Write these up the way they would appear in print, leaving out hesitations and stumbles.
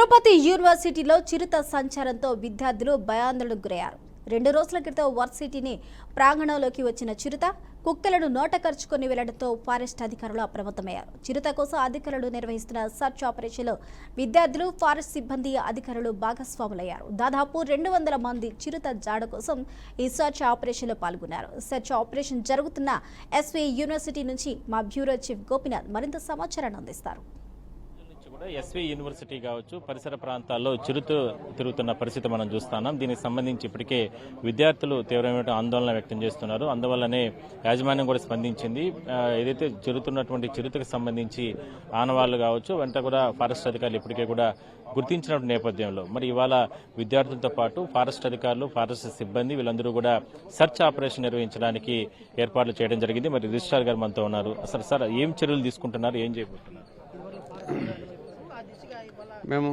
తిరుపతి యూనివర్సిటీలో చిరుత సంచారంతో విద్యార్థులు భయాందోళనకు గురయ్యారు. 2 రోజుల క్రితం వర్సిటీని ప్రాంగణంలోకి వచ్చిన చిరుత కుక్కలను నోట కరుచుకొని వెళ్లడంతో ఫారెస్ట్ అధికారులు అప్రమత్తమయ్యారు. చిరుత కోసం అధికారులు నిర్వహిస్తున్న సర్చ్ ఆపరేషన్లో విద్యార్థులు, ఫారెస్ట్ సిబ్బంది, అధికారులు భాగస్వాములయ్యారు. దాదాపు 200 మంది చిరుత జాడ కోసం ఈ సర్చ్ ఆపరేషన్లో పాల్గొన్నారు. సర్చ్ ఆపరేషన్ జరుగుతున్న ఎస్వీ యూనివర్సిటీ నుంచి మా బ్యూరో చీఫ్ గోపినాథ్ మరింత సమాచారాన్ని అందిస్తారు. ఎస్వీ యూనివర్సిటీ కావచ్చు, పరిసర ప్రాంతాల్లో చిరుత తిరుగుతున్న పరిస్థితి మనం చూస్తున్నాం. దీనికి సంబంధించి ఇప్పటికే విద్యార్థులు తీవ్రమైన ఆందోళన వ్యక్తం చేస్తున్నారు. అందువల్లనే యాజమాన్యం కూడా స్పందించింది. ఏదైతే జరుగుతున్నటువంటి చిరుతకు సంబంధించి ఆనవాళ్లు కావచ్చు వెంట కూడా ఫారెస్ట్ అధికారులు ఇప్పటికే కూడా గుర్తించిన నేపథ్యంలో మరి ఇవాళ విద్యార్థులతో పాటు ఫారెస్ట్ అధికారులు, ఫారెస్ట్ సిబ్బంది వీళ్ళందరూ కూడా సర్చ్ ఆపరేషన్ నిర్వహించడానికి ఏర్పాట్లు చేయడం జరిగింది. మరి రిజిస్ట్రార్ గారు మనతో ఉన్నారు. అసలు సార్ ఏం చర్యలు తీసుకుంటున్నారు, ఏం చేయబోతున్నారు? మేము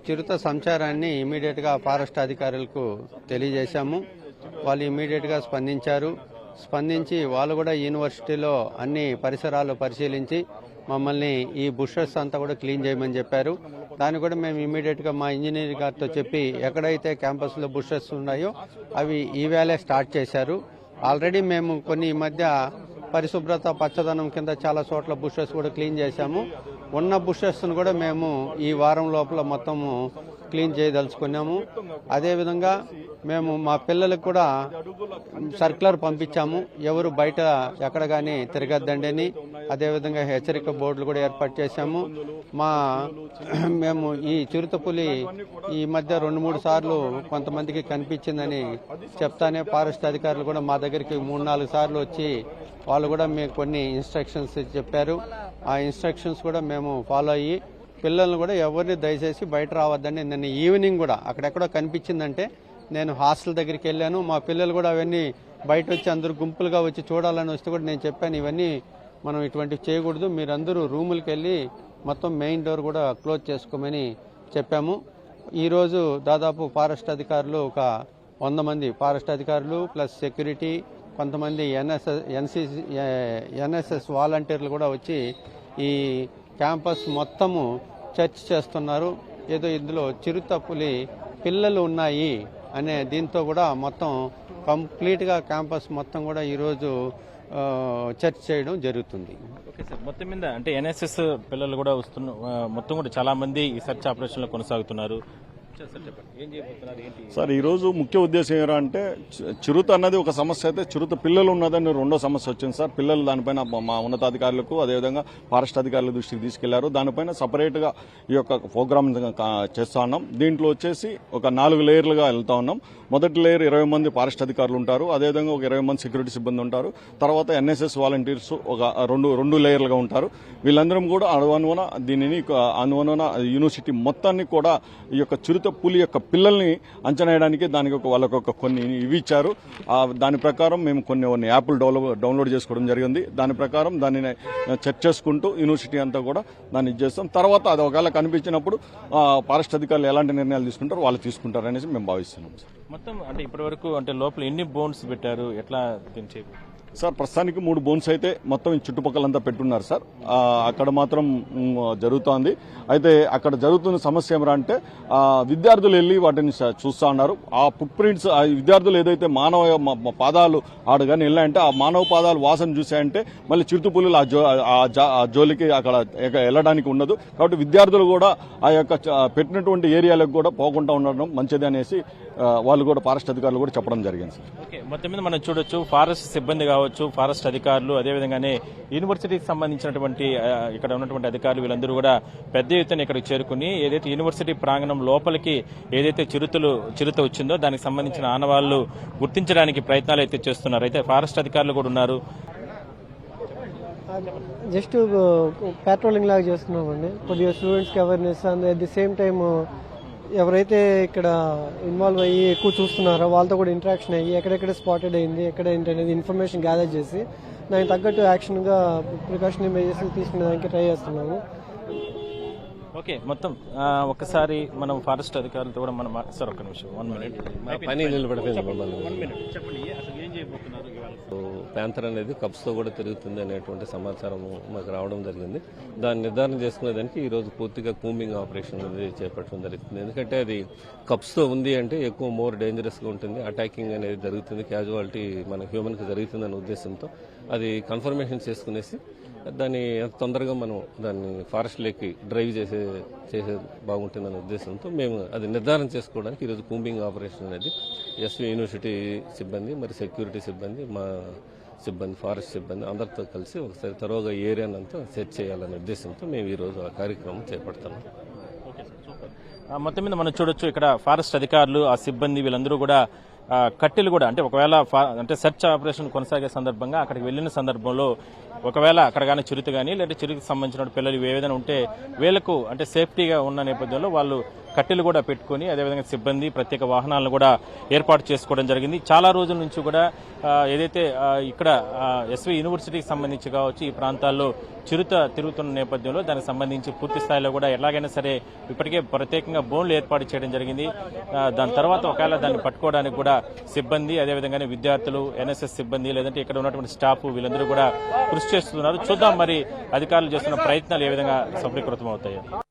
చిరుత సంచారాన్ని ఇమీడియట్గా ఫారెస్ట్ అధికారులకు తెలియజేశాము. వాళ్ళు ఇమీడియట్గా స్పందించి వాళ్ళు కూడా యూనివర్సిటీలో అన్ని పరిసరాలు పరిశీలించి మమ్మల్ని ఈ బుషెస్ అంతా కూడా క్లీన్ చేయమని చెప్పారు. దాన్ని కూడా మేము ఇమీడియట్గా మా ఇంజనీర్ గారితో చెప్పి ఎక్కడైతే క్యాంపస్లో బుషెస్ ఉన్నాయో అవి ఈవేళే స్టార్ట్ చేశారు. ఆల్రెడీ మేము కొన్ని ఈ మధ్య పరిశుభ్రత పచ్చదనం కింద చాలా చోట్ల బుషెస్ కూడా క్లీన్ చేశాము. ఉన్న బుషెస్ను కూడా మేము ఈ వారం లోపల మొత్తము క్లీన్ చేయదలుచుకున్నాము. అదేవిధంగా మేము మా పిల్లలకు కూడా సర్క్యులర్ పంపించాము, ఎవరు బయట ఎక్కడ కానీ తిరగద్దండి అని. అదేవిధంగా హెచ్చరిక బోర్డులు కూడా ఏర్పాటు చేశాము. మేము ఈ చిరుతపులి ఈ మధ్య 2-3 సార్లు కొంతమందికి కనిపించిందని చెప్తానే ఫారెస్ట్ అధికారులు కూడా మా దగ్గరికి 3-4 సార్లు వచ్చి వాళ్ళు కూడా మీకు కొన్ని ఇన్స్ట్రక్షన్స్ చెప్పారు. ఆ ఇన్స్ట్రక్షన్స్ కూడా మేము ఫాలో అయ్యి పిల్లల్ని కూడా ఎవరిని దయచేసి బయట రావద్దని నిన్న ఈవినింగ్ కూడా అక్కడెక్కడో కనిపించిందంటే నేను హాస్టల్ దగ్గరికి వెళ్ళాను. మా పిల్లలు కూడా అవన్నీ బయట వచ్చి అందరూ గుంపులుగా వచ్చి చూడాలని వస్తే కూడా నేను చెప్పాను, ఇవన్నీ మనం ఇటువంటివి చేయకూడదు, మీరందరూ రూములకు వెళ్ళి మొత్తం మెయిన్ డోర్ కూడా క్లోజ్ చేసుకోమని చెప్పాము. ఈరోజు దాదాపు ఫారెస్ట్ అధికారులు ఒక 100 మంది ఫారెస్ట్ అధికారులు ప్లస్ సెక్యూరిటీ, కొంతమంది ఎన్ఎస్ఎస్ వాలంటీర్లు కూడా వచ్చి ఈ క్యాంపస్ మొత్తము చర్చ్ చేస్తున్నారు. ఏదో ఇందులో చిరుతపులి పిల్లలు ఉన్నాయి అనే దీంతో కూడా మొత్తం కంప్లీట్గా క్యాంపస్ మొత్తం కూడా ఈరోజు చర్చ్ చేయడం జరుగుతుంది. ఓకే సార్, మొత్తం మీద అంటే ఎన్ఎస్ఎస్ పిల్లలు కూడా మొత్తం కూడా చాలా మంది ఈ సర్చ్ ఆపరేషన్ లో కొనసాగుతున్నారు. సార్, ఈరోజు ముఖ్య ఉద్దేశం ఏంటంటే చిరుత అన్నది ఒక సమస్య అయితే చిరుత పిల్లలు ఉన్నదని 2వ సమస్య వచ్చింది సార్. పిల్లలు దానిపైన మా ఉన్నతాధికారులకు అదేవిధంగా ఫారెస్ట్ అధికారుల దృష్టికి తీసుకెళ్లారు. దానిపైన సపరేట్ గా ఈ యొక్క ప్రోగ్రామ్ చేస్తా ఉన్నాం. దీంట్లో వచ్చేసి ఒక 4 లేయర్లుగా వెళ్తా ఉన్నాం. మొదటి లేయర్ 20 మంది ఫారెస్ట్ అధికారులు ఉంటారు. అదేవిధంగా ఒక 20 మంది సెక్యూరిటీ సిబ్బంది ఉంటారు. తర్వాత ఎన్ఎస్ఎస్ వాలంటీర్స్ ఒక రెండు లేయర్లుగా ఉంటారు. వీళ్ళందరం కూడా అనువనున దీనిని యూనివర్సిటీ మొత్తాన్ని కూడా ఈ యొక్క చిరుత పులి యొక్క పిల్లల్ని అంచనా వేయడానికి దానికి వాళ్ళకు కొన్ని ఇవి ఇచ్చారు. దాని ప్రకారం మేము కొన్ని యాప్లు డౌన్లోడ్ చేసుకోవడం జరిగింది. దాని ప్రకారం దానిని చెక్ చేసుకుంటూ యూనివర్సిటీ అంతా కూడా దాన్ని చేస్తాం. తర్వాత అది ఒకవేళ కనిపించినప్పుడు ఫారెస్ట్ అధికారులు ఎలాంటి నిర్ణయాలు తీసుకుంటారో వాళ్ళు తీసుకుంటారు అనేసి మేము భావిస్తున్నాం. మొత్తం అంటే ఇప్పటి వరకు అంటే లోపల ఎన్ని బోన్స్ పెట్టారు, ఎట్లా సార్? ప్రస్తుతానికి 3 బోన్స్ అయితే మొత్తం చుట్టుపక్కలంతా పెట్టున్నారు సార్. అక్కడ మాత్రం జరుగుతోంది. అయితే అక్కడ జరుగుతున్న సమస్య ఏమంటే విద్యార్థులు వెళ్లి వాటిని చూస్తా ఉన్నారు. ఆ ఫుట్ ప్రింట్స్ విద్యార్థులు ఏదైతే మానవ పాదాలు ఆడగానే వెళ్ళాయంటే ఆ మానవ పాదాలు వాసన చూసాయంటే మళ్ళీ చిరుతపులులు ఆ జోలికి అక్కడ వెళ్ళడానికి ఉండదు. కాబట్టి విద్యార్థులు కూడా ఆ యొక్క పెట్టినటువంటి ఏరియాలకు కూడా పోకుండా ఉండడం మంచిది అనేసి వాళ్ళు కూడా ఫారెస్ట్ అధికారులు కూడా చెప్పడం జరిగింది సార్. ఓకే, మొత్తం మీద మనం చూడొచ్చు ఫారెస్ట్ సిబ్బంది కావచ్చు, ఫారెస్ట్ అధికారులు, అదేవిధంగానే యూనివర్సిటీకి సంబంధించినటువంటి ఇక్కడ ఉన్నటువంటి అధికారులు వీళ్ళందరూ కూడా పెద్ద ఎత్తున ఇక్కడికి చేరుకుని ఏదైతే యూనివర్సిటీ ప్రాంగణం లోపలికి ఏదైతే చిరుత వచ్చిందో దానికి సంబంధించిన ఆనవాళ్లు గుర్తించడానికి ప్రయత్నాలు అయితే చేస్తున్నారు. అయితే ఫారెస్ట్ అధికారులు కూడా ఉన్నారు. జస్ట్ పెట్రోలింగ్ లాగా చేస్తున్నామండి, కొద్దిగా స్టూడెంట్స్కి awareness and at the same time ఎవరైతే ఇక్కడ ఇన్వాల్వ్ అయ్యి ఎక్కువ చూస్తున్నారో వాళ్ళతో కూడా ఇంటరాక్షన్ అయ్యి ఎక్కడెక్కడ స్పాటెడ్ అయింది, ఎక్కడ ఏంటి అనేది ఇన్ఫర్మేషన్ గ్యాదర్ చేసి దానికి తగ్గట్టు యాక్షన్గా ప్రికాషనరీ మెజర్స్ తీసుకునే దానికి ట్రై చేస్తున్నాము. ఓకే, మొత్తం ఒకసారి మనం ఫారెస్ట్ అధికారులతో కూడా మనం సార్ ఒక్క నిమిషం 1 మినిట్ మా పని నిలబడిపోయింది మమ్మల్ని. 1 మినిట్ చెప్పండి, అసలు ఏం చేయబోతున్నారు ఇవాళ? ప్యాంథర్ అనేది కప్స్తో కూడా తిరుగుతుంది అనేటువంటి సమాచారం మాకు రావడం జరిగింది. దాన్ని నిర్ధారణ చేసుకునేదానికి ఈరోజు పూర్తిగా కూంబింగ్ ఆపరేషన్ అనేది చేపట్టడం జరుగుతుంది. ఎందుకంటే అది కప్స్తో ఉంది అంటే ఎక్కువ మోర్ డేంజరస్గా ఉంటుంది, అటాకింగ్ అనేది జరుగుతుంది, క్యాజువాలిటీ మన హ్యూమన్కి జరుగుతుందనే ఉద్దేశంతో అది కన్ఫర్మేషన్ చేసుకునేసి దాన్ని ఎంత తొందరగా మనం దాన్ని ఫారెస్ట్లోకి డ్రైవ్ చేసే బాగుంటుందనే ఉద్దేశంతో మేము అది నిర్ధారణ చేసుకోవడానికి ఈరోజు కూంబింగ్ ఆపరేషన్ అనేది ఎస్వి యూనివర్సిటీ సిబ్బంది, మరి సెక్యూరిటీ సిబ్బంది, మా సిబ్బంది, ఫారెస్ట్ సిబ్బంది అందరితో కలిసి ఒకసారి తరువుగా ఏరియానంతా సెర్చ్ చేయాలనే ఉద్దేశంతో మేము ఈరోజు ఆ కార్యక్రమం చేపడుతున్నాం. మొత్తం మీద మనం చూడొచ్చు ఇక్కడ ఫారెస్ట్ అధికారులు, ఆ సిబ్బంది వీళ్ళందరూ కూడా కట్టెలు కూడా అంటే ఒకవేళ అంటే సెర్చ్ ఆపరేషన్ కొనసాగే సందర్భంగా అక్కడికి వెళ్లిన సందర్భంలో ఒకవేళ అక్కడ కానీ చిరుత కానీ లేదా చిరుతకు సంబంధించిన పిల్లలు ఏదైనా ఉంటే వీళ్లకు అంటే సేఫ్టీగా ఉన్న నేపథ్యంలో వాళ్ళు కట్టెలు కూడా పెట్టుకుని అదేవిధంగా సిబ్బంది ప్రత్యేక వాహనాలను కూడా ఏర్పాటు చేసుకోవడం జరిగింది. చాలా రోజుల నుంచి కూడా ఏదైతే ఇక్కడ ఎస్వి యూనివర్సిటీకి సంబంధించి కావచ్చు ఈ ప్రాంతాల్లో చిరుత తిరుగుతున్న నేపథ్యంలో దానికి సంబంధించి పూర్తి స్థాయిలో కూడా ఎలాగైనా సరే ఇప్పటికే ప్రత్యేకంగా బోన్లు ఏర్పాటు చేయడం జరిగింది. దాని తర్వాత ఒకవేళ దాన్ని పట్టుకోవడానికి కూడా సిబ్బంది అదేవిధంగానే విద్యార్థులు, ఎన్ఎస్ఎస్ సిబ్బంది లేదంటే ఇక్కడ ఉన్నటువంటి స్టాఫ్ వీళ్ళందరూ కూడా కృషి చేస్తున్నారు. చూద్దాం మరి అధికారులు చేస్తున్న ప్రయత్నాలు ఏ విధంగా సఫలీకృతం అవుతాయి.